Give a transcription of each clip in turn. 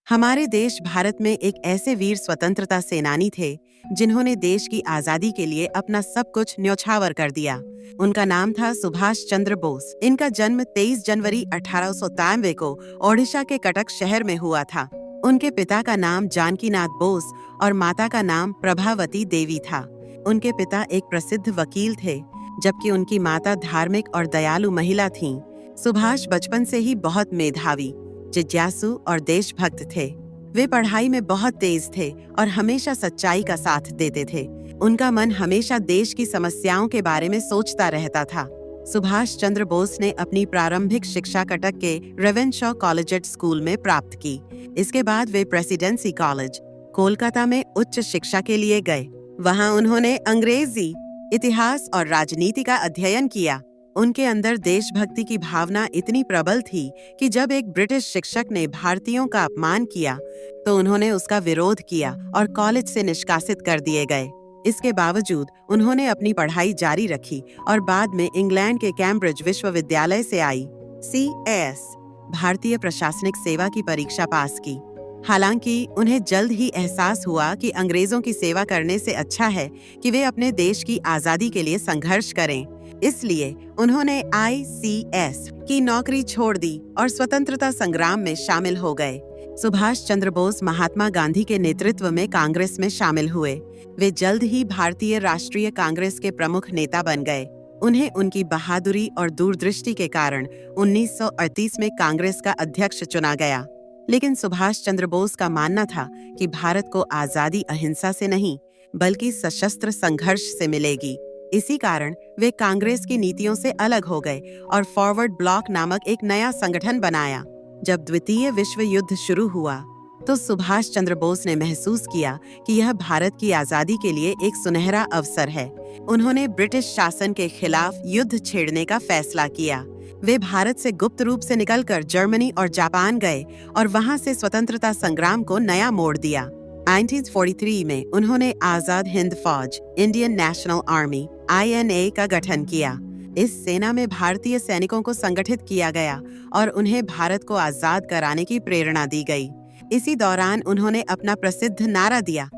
हमारे देश भारत में एक ऐसे वीर स्वतंत्रता सेनानी थे जिन्होंने देश की आजादी के लिए अपना सब कुछ न्यौछावर कर दिया। उनका नाम था सुभाष चंद्र बोस। इनका जन्म 23 जनवरी 1893 को ओडिशा के कटक शहर में हुआ था। उनके पिता का नाम जानकीनाथ बोस और माता का नाम प्रभावती देवी था। उनके पिता एक प्रसिद्ध वकील थे, जबकि उनकी माता धार्मिक और दयालु महिला थीं। सुभाष बचपन से ही बहुत मेधावी, जिज्ञासु और देशभक्त थे। वे पढ़ाई में बहुत तेज थे और हमेशा सच्चाई का साथ देते थे। उनका मन हमेशा देश की समस्याओं के बारे में सोचता रहता था। सुभाष चंद्र बोस ने अपनी प्रारंभिक शिक्षा कटक के रेवेनशॉ कॉलेजिएट स्कूल में प्राप्त की। इसके बाद वे प्रेसिडेंसी कॉलेज, कोलकाता में उच्च शिक्षा के लिए गए। वहां उन्होंने अंग्रेजी, इतिहास और राजनीति का अध्ययन किया। उनके अंदर देशभक्ति की भावना इतनी प्रबल थी कि जब एक ब्रिटिश शिक्षक ने भारतीयों का अपमान किया तो उन्होंने उसका विरोध किया और कॉलेज से निष्कासित कर दिए गए। इसके बावजूद उन्होंने अपनी पढ़ाई जारी रखी और बाद में इंग्लैंड के कैम्ब्रिज विश्वविद्यालय से ICAS भारतीय प्रशासनिक सेवा की परीक्षा पास की। हालांकि उन्हें जल्द ही एहसास हुआ कि अंग्रेजों की सेवा करने से अच्छा है कि वे अपने देश की आजादी के लिए संघर्ष करें। इसलिए उन्होंने ICAS की नौकरी छोड़ दी और स्वतंत्रता संग्राम में शामिल हो गए। सुभाष चंद्र बोस महात्मा गांधी के नेतृत्व में कांग्रेस में शामिल हुए। वे जल्द ही भारतीय राष्ट्रीय कांग्रेस के प्रमुख नेता बन गए। उन्हें उनकी बहादुरी और दूरदृष्टि के कारण 1938 में कांग्रेस का अध्यक्ष चुना गया। लेकिन सुभाष चंद्र बोस का मानना था कि भारत को आजादी अहिंसा से नहीं, बल्कि सशस्त्र संघर्ष से मिलेगी। इसी कारण वे कांग्रेस की नीतियों से अलग हो गए और फॉरवर्ड ब्लॉक नामक एक नया संगठन बनाया। जब द्वितीय विश्व युद्ध शुरू हुआ तो सुभाष चंद्र बोस ने महसूस किया कि यह भारत की आजादी के लिए एक सुनहरा अवसर है। उन्होंने ब्रिटिश शासन के खिलाफ युद्ध छेड़ने का फैसला किया। वे भारत से गुप्त रूप से निकलकर जर्मनी और जापान गए और वहां से स्वतंत्रता संग्राम को नया मोड़ दिया। 1943 में उन्होंने आजाद हिंद फौज, इंडियन नेशनल आर्मी INA का गठन किया। इस सेना में भारतीय सैनिकों को संगठित किया गया और उन्हें भारत को आजाद कराने की प्रेरणा दी गई। इसी दौरान उन्होंने अपना प्रसिद्ध नारा दिया,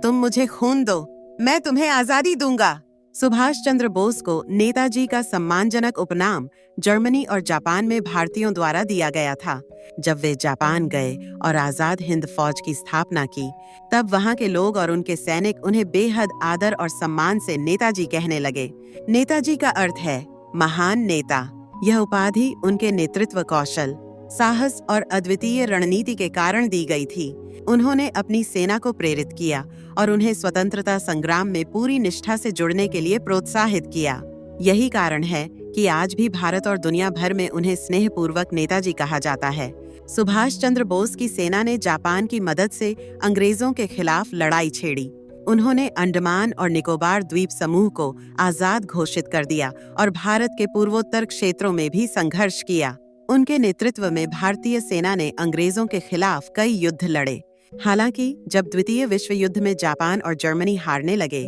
तुम मुझे खून दो, मैं तुम्हें आजादी दूंगा। सुभाष चंद्र बोस को नेताजी का सम्मानजनक उपनाम जर्मनी और जापान में भारतीयों द्वारा दिया गया था। जब वे जापान गए और आजाद हिंद फौज की स्थापना की, तब वहां के लोग और उनके सैनिक उन्हें बेहद आदर और सम्मान से नेताजी कहने लगे। नेताजी का अर्थ है महान नेता। यह उपाधि उनके नेतृत्व कौशल, साहस और अद्वितीय रणनीति के कारण दी गई थी। उन्होंने अपनी सेना को प्रेरित किया और उन्हें स्वतंत्रता संग्राम में पूरी निष्ठा से जुड़ने के लिए प्रोत्साहित किया। यही कारण है कि आज भी भारत और दुनिया भर में उन्हें स्नेहपूर्वक नेताजी कहा जाता है। सुभाष चंद्र बोस की सेना ने जापान की मदद से अंग्रेजों के खिलाफ लड़ाई छेड़ी। उन्होंने अंडमान और निकोबार द्वीप समूह को आजाद घोषित कर दिया और भारत के पूर्वोत्तर क्षेत्रों में भी संघर्ष किया। उनके नेतृत्व में भारतीय सेना ने अंग्रेजों के खिलाफ कई युद्ध लड़े। हालांकि जब द्वितीय विश्व युद्ध में जापान और जर्मनी हारने लगे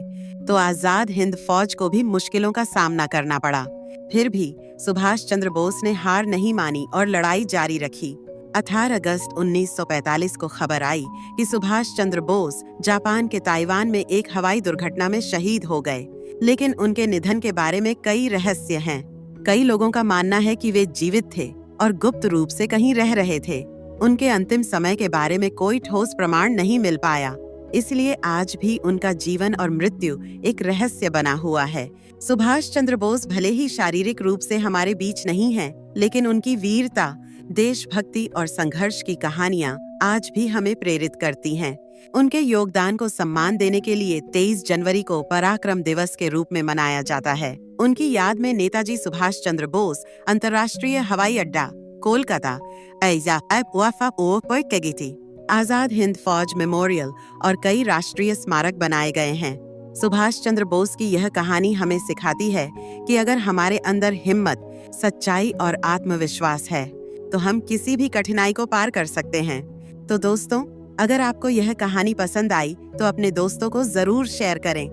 तो आजाद हिंद फौज को भी मुश्किलों का सामना करना पड़ा। फिर भी सुभाष चंद्र बोस ने हार नहीं मानी और लड़ाई जारी रखी। 18 अगस्त 1945 को खबर आई कि सुभाष चंद्र बोस जापान के ताइवान में एक हवाई दुर्घटना में शहीद हो गए। लेकिन उनके निधन के बारे में कई रहस्य हैं। कई लोगों का मानना है कि वे जीवित थे और गुप्त रूप से कहीं रह रहे थे। उनके अंतिम समय के बारे में कोई ठोस प्रमाण नहीं मिल पाया, इसलिए आज भी उनका जीवन और मृत्यु एक रहस्य बना हुआ है। सुभाष चंद्र बोस भले ही शारीरिक रूप से हमारे बीच नहीं हैं, लेकिन उनकी वीरता, देशभक्ति और संघर्ष की कहानियां आज भी हमें प्रेरित करती हैं। उनके योगदान को सम्मान देने के लिए 23 जनवरी को पराक्रम दिवस के रूप में मनाया जाता है। उनकी याद में नेताजी सुभाष चंद्र बोस अंतर्राष्ट्रीय हवाई अड्डा कोलकाता आजाद हिंद फौज मेमोरियल और कई राष्ट्रीय स्मारक बनाए गए हैं। सुभाष चंद्र बोस की यह कहानी हमें सिखाती है कि अगर हमारे अंदर हिम्मत, सच्चाई और आत्मविश्वास है तो हम किसी भी कठिनाई को पार कर सकते हैं। तो दोस्तों, अगर आपको यह कहानी पसंद आई तो अपने दोस्तों को जरूर शेयर करें।